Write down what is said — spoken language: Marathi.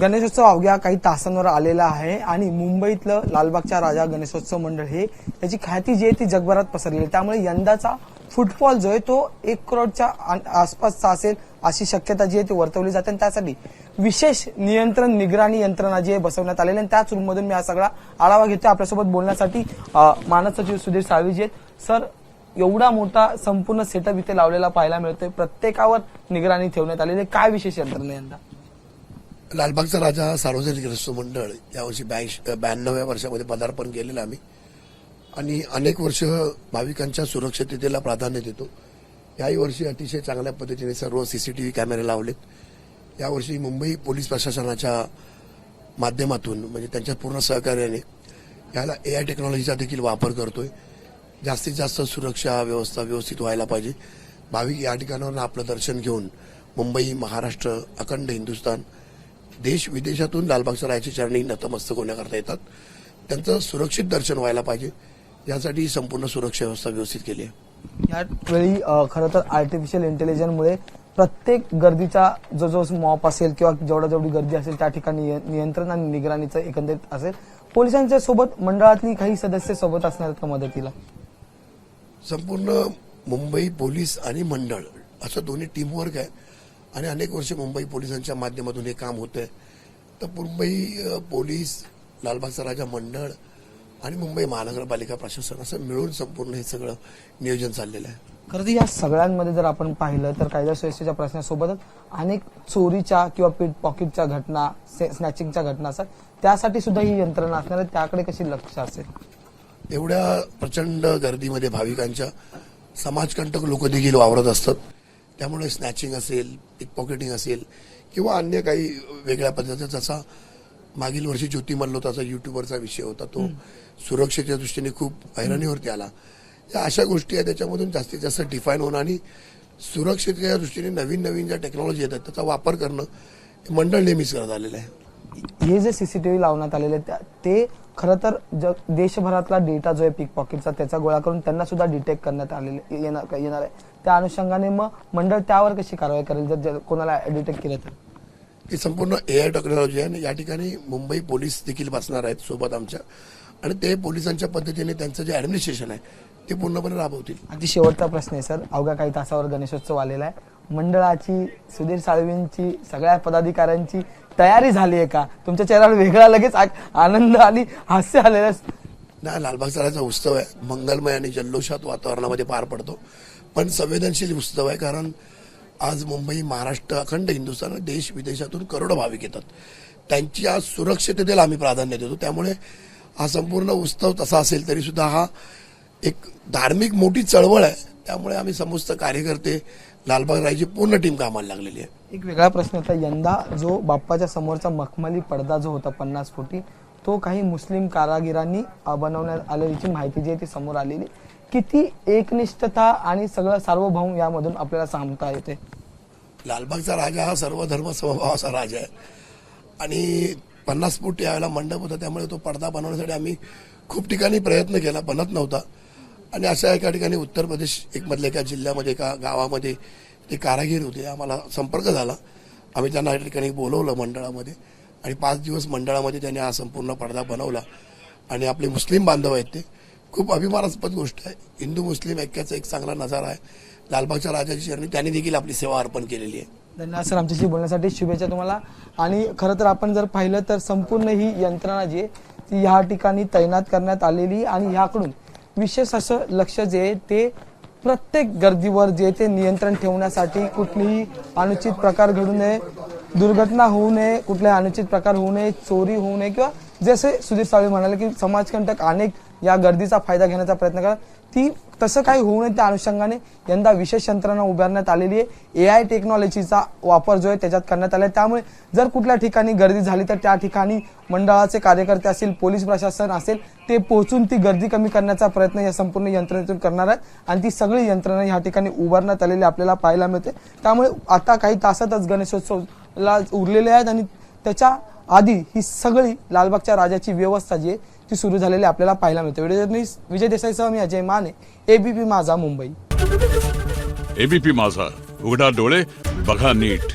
गणेशोत्सव अवघ्या काही तासांवर आलेला आहे आणि मुंबईतलं लालबागचा राजा गणेशोत्सव मंडळ हे याची ख्याती जी आहे ती जगभरात पसरली आहे। त्यामुळे यंदाचा फुटफॉल जो आहे तो 1 करोडच्या आसपासचा असेल अशी शक्यता जी आहे ती वर्तवली जाते आणि त्यासाठी विशेष निगराणी यंत्रणा जी आहे बसवण्यात आलेली आणि त्याच रूममधून मी हा सगळा आढावा घेतो। आपल्यासोबत बोलण्यासाठी मानद सचिव सुधीर साळवी जी आहेत। सर, एवढा मोठा संपूर्ण सेटअप इथे लावलेला पाहायला मिळतोय, प्रत्येकावर निगराणी ठेवण्यात आलेली, काय विशेष यंत्रणा यंदा? लालबागचा राजा सार्वजनिक गणेशोत्सव मंडळ यावर्षी 92व्या वर्षामध्ये पदार्पण केलेलं आम्ही आणि अनेक वर्ष भाविकांच्या सुरक्षिततेला प्राधान्य देतो। याही वर्षी अतिशय चांगल्या पद्धतीने सर्व सीसीटीव्ही कॅमेरे लावलेत। यावर्षी मुंबई पोलीस प्रशासनाच्या माध्यमातून म्हणजे त्यांच्या पूर्ण सहकार्याने याला AI टेक्नॉलॉजीचा देखील वापर करतोय। जास्तीत जास्त सुरक्षा व्यवस्था व्यवस्थित व्हायला पाहिजे। भाविक या ठिकाणावर आपलं दर्शन घेऊन मुंबई, महाराष्ट्र, अखंड हिंदुस्थान, देश विदेशातून लालबागच्या राजाच्या चरणी नतमस्तक होण्याकरता येतात। त्यांचं सुरक्षित दर्शन व्हायला पाहिजे यासाठी संपूर्ण सुरक्षा व्यवस्था व्यवस्थित केली आहे। यावेळी खरं तर आर्टिफिशियल इंटेलिजन्समुळे प्रत्येक गर्दीचा जो मॉप असेल किंवा जेवढी गर्दी असेल त्या ठिकाणी नियंत्रण आणि निगराणीचं एकंदरीत असेल। पोलिसांच्या सोबत मंडळातली काही सदस्य सोबत असणार आहेत का मदतीला? संपूर्ण मुंबई पोलीस आणि मंडळ असं दोन्ही टीमवर्क आहे आणि अनेक वर्ष मुंबई पोलिसांच्या माध्यमातून हे काम होतंय। तर मुंबई पोलीस, लालबागचा राजा मंडळ आणि मुंबई महानगरपालिका प्रशासन असं मिळून संपूर्ण हे सगळं नियोजन चाललेलं आहे। खरं तर या सगळ्यांमध्ये जर आपण पाहिलं तर कायदा सुव्यवस्थेच्या प्रश्नासोबतच अनेक चोरीच्या किंवा पीट पॉकेटच्या घटना, स्नॅचिंगच्या घटना असतात, त्यासाठी सुद्धा ही यंत्रणा असणार आहे, त्याकडे कशी लक्ष असेल? एवढ्या प्रचंड गर्दीमध्ये भाविकांच्या समाजकंटक लोक देखील वावरत असतात। त्यामुळे स्नॅचिंग असेल, पिक पॉकेटिंग असेल किंवा अन्य काही वेगळ्या पद्धतीचा, जसा मागील वर्षी ज्योती मल्होत्राचा युट्यूबरचा विषय होता, तो सुरक्षेच्या दृष्टीने खूप हैराणीवरती आला। या अशा गोष्टी आहेत, त्याच्यामधून जास्तीत जास्त डिफाईन होणं आणि सुरक्षेच्या दृष्टीने नवीन नवीन ज्या टेक्नॉलॉजी येतात त्याचा वापर करणं मंडळ नेहमीच करत आलेलं आहे। हे जे सीसीटीव्ही लावण्यात आलेले ते खरं तर देशभरातला डेटा जो आहे पिक पॉकेटचा त्याचा गोळा करून त्यांना सुद्धा डिटेक्ट करण्यात आलेले येणार आहे। त्या अनुषंगाने मग मंडळ त्यावर कशी कारवाई करेल जर कोणाला डिटेक्ट केलं तर? ही संपूर्ण AI टेक्नॉलॉजी आहे आणि या ठिकाणी मुंबई पोलीस देखील बसणार आहेत सोबत आमच्या आणि ते पोलिसांच्या पद्धतीने त्यांचं जे ऍडमिनिस्ट्रेशन आहे ते पूर्णपणे राबवतील। अगदी शेवटचा प्रश्न आहे सर, अवघ्या काही तासावर गणेशोत्सव आलेला आहे, मंडळाची, सुधीर साळवींची, सगळ्या पदाधिकाऱ्यांची तयारी झाली आहे का? तुमच्या चेहऱ्यावर वेगळा लगेच आनंद आणि हास्य आलेलं नाही, लालबागचा राजा उत्सव आहे, मंगलमय आणि जल्लोषात वातावरणामध्ये पार पडतो, पण संवेदनशील उत्सव आहे। कारण आज मुंबई, महाराष्ट्र, अखंड हिंदुस्थान, देश विदेशातून करोडो भाविक येतात, त्यांच्या सुरक्षिततेला आम्ही प्राधान्य देतो। त्यामुळे हा संपूर्ण उत्सव तसा असेल तरी सुद्धा हा एक धार्मिक मोठी चळवळ आहे। त्यामुळे आम्ही समस्त कार्यकर्ते, लालबाग राजाची पूर्ण टीम कामाला लागलेली आहे। एक वेगळा प्रश्न होता, यंदा जो बाप्पाच्या समोरचा मखमली पडदा जो होता 50 फुटी, तो काही मुस्लिम कारागिरांनी बनवण्यात आलेली माहिती जी आहे ती समोर आलेली, किती एकनिष्ठता आणि सगळं सार्वभौम यामधून आपल्याला सांगता येते? लालबागचा राजा हा सर्व धर्म समभावाचा राजा आहे आणि 50 फूट यावेळेला मंडप होता, त्यामुळे तो पडदा बनवण्यासाठी आम्ही खूप ठिकाणी प्रयत्न केला, बनत नव्हता आणि अशा एका ठिकाणी उत्तर प्रदेश मधल्या एका जिल्ह्यामध्ये एका गावामध्ये ते कारागीर होते, आम्हाला संपर्क झाला, आम्ही त्यांना या ठिकाणी बोलवलं मंडळामध्ये आणि 5 दिवस मंडळामध्ये त्यांनी हा संपूर्ण पडदा बनवला आणि आपले मुस्लिम बांधव आहेत ते खूप अभिमानास्पद गोष्ट आहे। हिंदू मुस्लिम ऐक्याचा एक चांगला नजारा आहे। लालबागच्या राजाची चरणी त्यांनी देखील आपली सेवा अर्पण केलेली आहे। धन्यवाद सर, आमच्याशी बोलण्यासाठी शुभेच्छा तुम्हाला। आणि खरं तर आपण जर पाहिलं तर संपूर्ण ही यंत्रणा जी आहे ती ह्या ठिकाणी तैनात करण्यात आलेली आणि ह्याकडून विशेष असं लक्ष जे आहे ते प्रत्येक गर्दीवर जे ते नियंत्रण ठेवण्यासाठी कुठलीही अनुचित प्रकार घडू नये, दुर्घटना होऊ नये, कुठलाही अनुचित प्रकार होऊ नये, चोरी होऊ नये किंवा जसे सुधीर साळवी म्हणाले की समाजकंटक अनेक या गर्दीचा फायदा घेण्याचा प्रयत्न करा, ती तसं काही होऊ नये त्या अनुषंगाने यंदा विशेष यंत्रणा उभारण्यात आलेली आहे। AI टेक्नॉलॉजीचा वापर जो आहे त्याच्यात करण्यात आला आहे। त्यामुळे जर कुठल्या ठिकाणी गर्दी झाली तर त्या ठिकाणी मंडळाचे कार्यकर्ते असतील, पोलीस प्रशासन असेल, ते पोहोचून ती गर्दी कमी करण्याचा प्रयत्न या संपूर्ण यंत्रणेतून करणार आहेत आणि ती सगळी यंत्रणा या ठिकाणी उभारण्यात आलेली आपल्याला पाहायला मिळते। त्यामुळे आता काही तासातच गणेशोत्सवला उरलेले आहेत आणि त्याच्या आधी ही सगळी लालबागच्या राजाची व्यवस्था जी आहे ती सुरू झालेली आपल्याला पाहायला मिळते। व्हिडिओ जर्नलिस्ट विजय देसाईसह मी अजय माने, ABP माझा मुंबई। ABP माझा, उघडा डोळे बघा नीट।